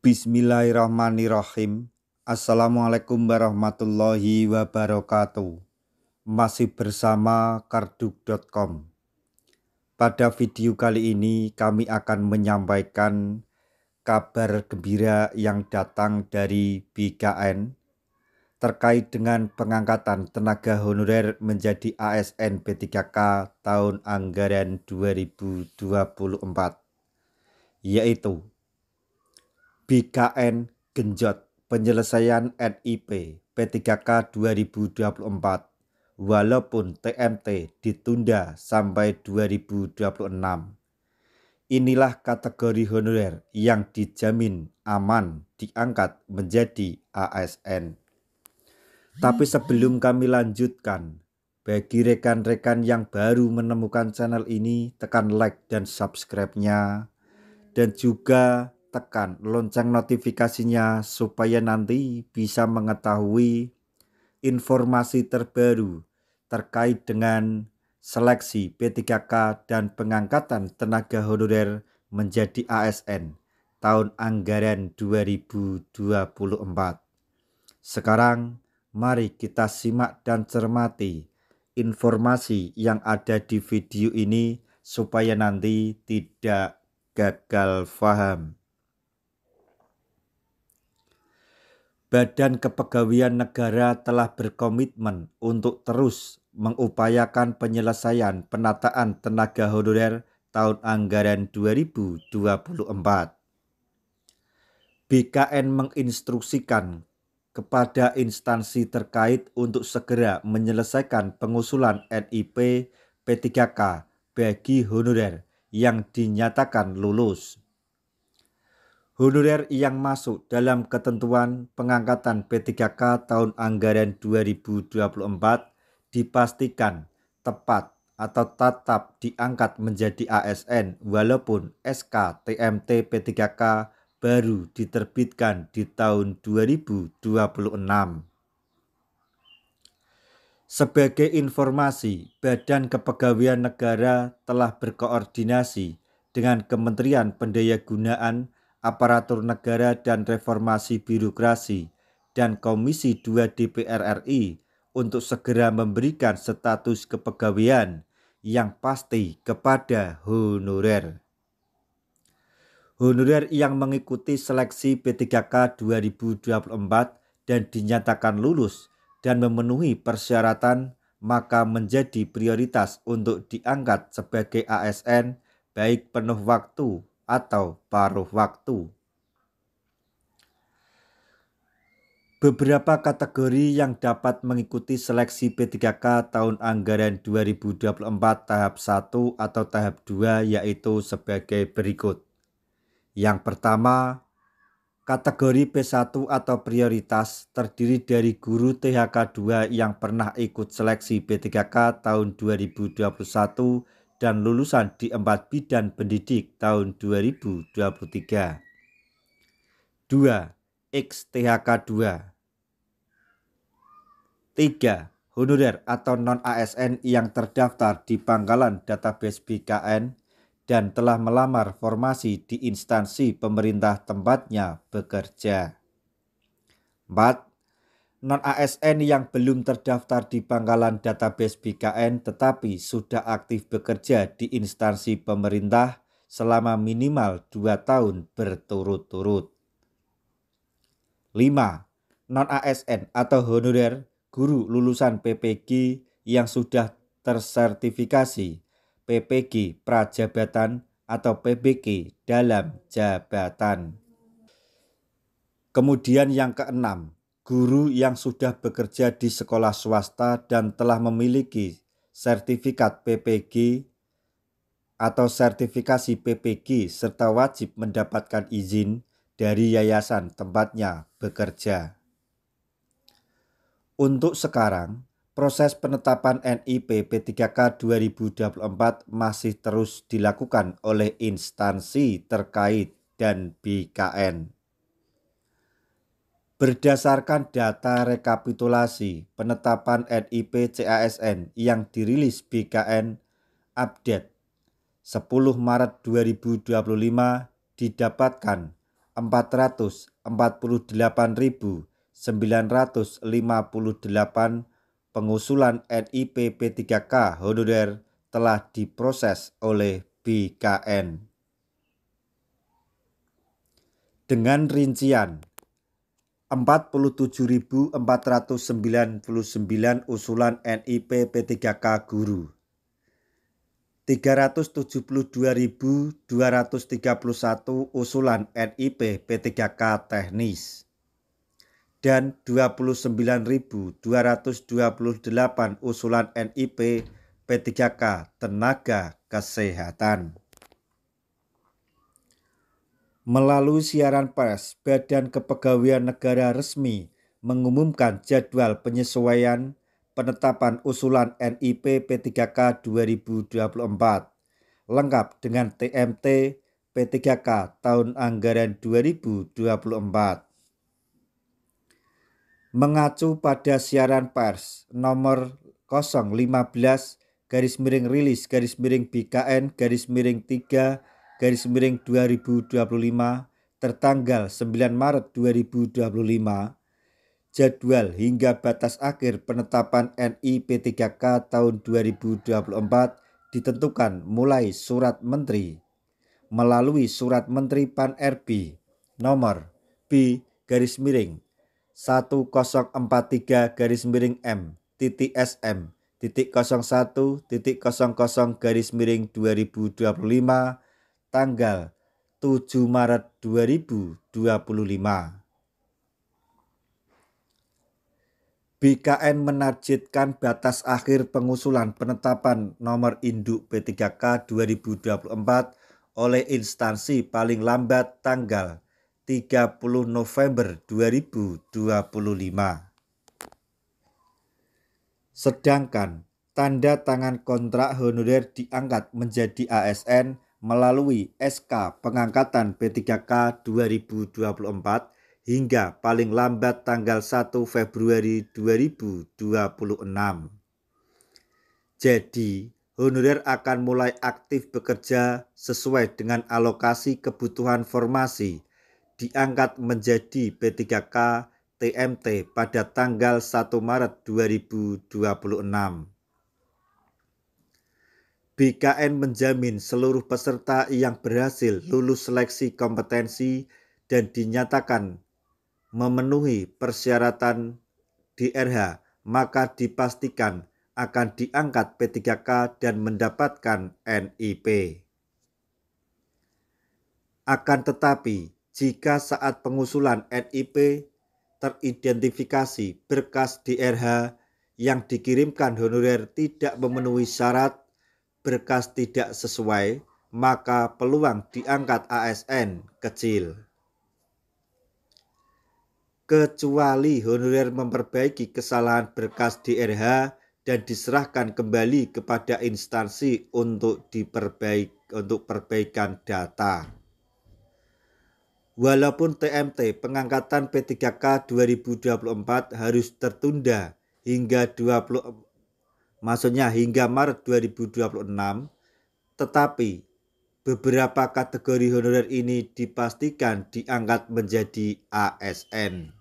Bismillahirrahmanirrahim. Assalamualaikum warahmatullahi wabarakatuh. Masih bersama karduk.com. Pada video kali ini kami akan menyampaikan kabar gembira yang datang dari BKN terkait dengan pengangkatan tenaga honorer menjadi ASN P3K tahun anggaran 2024, yaitu BKN genjot penyelesaian NIP P3K 2024 walaupun TMT ditunda sampai 2026. Inilah kategori honorer yang dijamin aman diangkat menjadi ASN. Tapi sebelum kami lanjutkan, bagi rekan-rekan yang baru menemukan channel ini, tekan like dan subscribe-nya, dan juga tekan lonceng notifikasinya supaya nanti bisa mengetahui informasi terbaru terkait dengan seleksi P3K dan pengangkatan tenaga honorer menjadi ASN tahun anggaran 2024. Sekarang mari kita simak dan cermati informasi yang ada di video ini supaya nanti tidak gagal paham. Badan Kepegawaian Negara telah berkomitmen untuk terus mengupayakan penyelesaian penataan tenaga honorer tahun anggaran 2024. BKN menginstruksikan kepada instansi terkait untuk segera menyelesaikan pengusulan NIP P3K bagi honorer yang dinyatakan lulus. Honorer yang masuk dalam ketentuan pengangkatan P3K tahun anggaran 2024 dipastikan tepat atau tetap diangkat menjadi ASN walaupun SK TMT P3K baru diterbitkan di tahun 2026. Sebagai informasi, Badan Kepegawaian Negara telah berkoordinasi dengan Kementerian Pendayagunaan Aparatur Negara dan Reformasi Birokrasi dan Komisi 2 DPR RI untuk segera memberikan status kepegawaian yang pasti kepada honorer. Honorer yang mengikuti seleksi P3K 2024 dan dinyatakan lulus dan memenuhi persyaratan maka menjadi prioritas untuk diangkat sebagai ASN baik penuh waktu atau paruh waktu. Beberapa kategori yang dapat mengikuti seleksi P3K tahun anggaran 2024 tahap 1 atau tahap 2 yaitu sebagai berikut. Yang pertama, kategori P1 atau prioritas terdiri dari guru THK 2 yang pernah ikut seleksi P3K tahun 2021 dan lulusan di 4 bidang pendidik tahun 2023. 2. X-THK 2. 3. Honorer atau non-ASN yang terdaftar di Pangkalan Database BKN dan telah melamar formasi di instansi pemerintah tempatnya bekerja. 4. Non-ASN yang belum terdaftar di Pangkalan Database BKN tetapi sudah aktif bekerja di instansi pemerintah selama minimal 2 tahun berturut-turut. 5. Non-ASN atau honorer guru lulusan PPG yang sudah tersertifikasi PPG Prajabatan atau PPG dalam jabatan. Kemudian yang keenam, guru yang sudah bekerja di sekolah swasta dan telah memiliki sertifikat PPG atau sertifikasi PPG serta wajib mendapatkan izin dari yayasan tempatnya bekerja. Untuk sekarang, proses penetapan NIP P3K 2024 masih terus dilakukan oleh instansi terkait dan BKN. Berdasarkan data rekapitulasi penetapan NIP CASN yang dirilis BKN update 10 Maret 2025 didapatkan 448.958 pengusulan NIP P3K honorer telah diproses oleh BKN. Dengan rincian 47.499 usulan NIP P3K guru, 372.231 usulan NIP P3K teknis, dan 29.228 usulan NIP P3K tenaga kesehatan. Melalui siaran pers, Badan Kepegawaian Negara resmi mengumumkan jadwal penyesuaian penetapan usulan NIP P3K 2024 lengkap dengan TMT P3K tahun anggaran 2024. Mengacu pada siaran pers nomor 015-BKN-3/2025 tertanggal 9 Maret 2025, jadwal hingga batas akhir penetapan NIP P3K tahun 2024 ditentukan mulai Surat Menteri melalui Surat Menteri Pan-RB nomor B-SM-1043-M.TSM.00/2025 tanggal 7 Maret 2025. BKN menargetkan batas akhir pengusulan penetapan nomor induk P3K 2024 oleh instansi paling lambat tanggal 30 November 2025. Sedangkan tanda tangan kontrak honorer diangkat menjadi ASN melalui SK pengangkatan P3K 2024 hingga paling lambat tanggal 1 Februari 2026. Jadi, honorer akan mulai aktif bekerja sesuai dengan alokasi kebutuhan formasi diangkat menjadi P3K TMT pada tanggal 1 Maret 2026. BKN menjamin seluruh peserta yang berhasil lulus seleksi kompetensi dan dinyatakan memenuhi persyaratan DRH, maka dipastikan akan diangkat P3K dan mendapatkan NIP. Akan tetapi, jika saat pengusulan NIP teridentifikasi berkas DRH yang dikirimkan honorer tidak memenuhi syarat, berkas tidak sesuai, maka peluang diangkat ASN kecil. Kecuali honorer memperbaiki kesalahan berkas DRH dan diserahkan kembali kepada instansi untuk perbaikan data. Walaupun TMT pengangkatan P3K 2024 harus tertunda hingga Maret 2026, tetapi beberapa kategori honorer ini dipastikan diangkat menjadi ASN.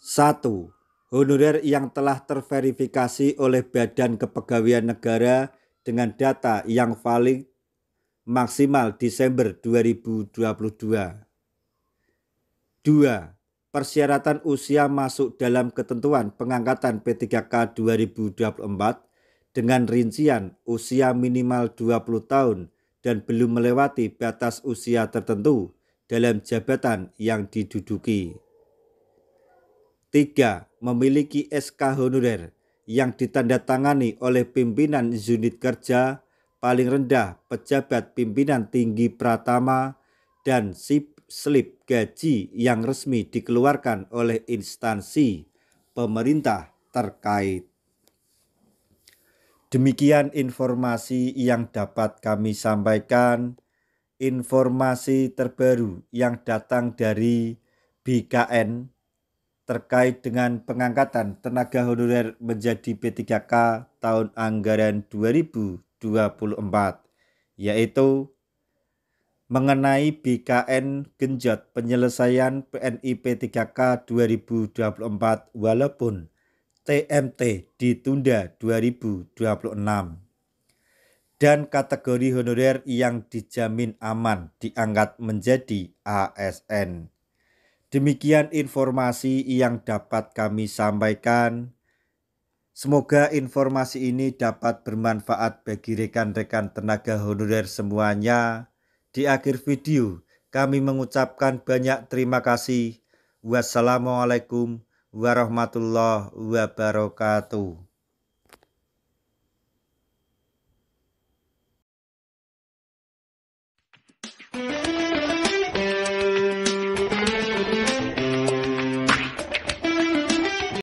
1. Honorer yang telah terverifikasi oleh Badan Kepegawaian Negara dengan data yang valid maksimal Desember 2022. 2. Persyaratan usia masuk dalam ketentuan pengangkatan P3K 2024 dengan rincian usia minimal 20 tahun dan belum melewati batas usia tertentu dalam jabatan yang diduduki. 3. Memiliki SK honorer yang ditandatangani oleh pimpinan unit kerja paling rendah pejabat pimpinan tinggi pratama dan slip gaji yang resmi dikeluarkan oleh instansi pemerintah terkait. Demikian informasi yang dapat kami sampaikan. Informasi terbaru yang datang dari BKN terkait dengan pengangkatan tenaga honorer menjadi P3K tahun anggaran 2024, yaitu mengenai BKN Genjot penyelesaian PNI P3K 2024 walaupun TMT ditunda 2026 dan kategori honorer yang dijamin aman diangkat menjadi ASN. Demikian informasi yang dapat kami sampaikan. Semoga informasi ini dapat bermanfaat bagi rekan-rekan tenaga honorer semuanya. Di akhir video, kami mengucapkan banyak terima kasih. Wassalamualaikum warahmatullahi wabarakatuh.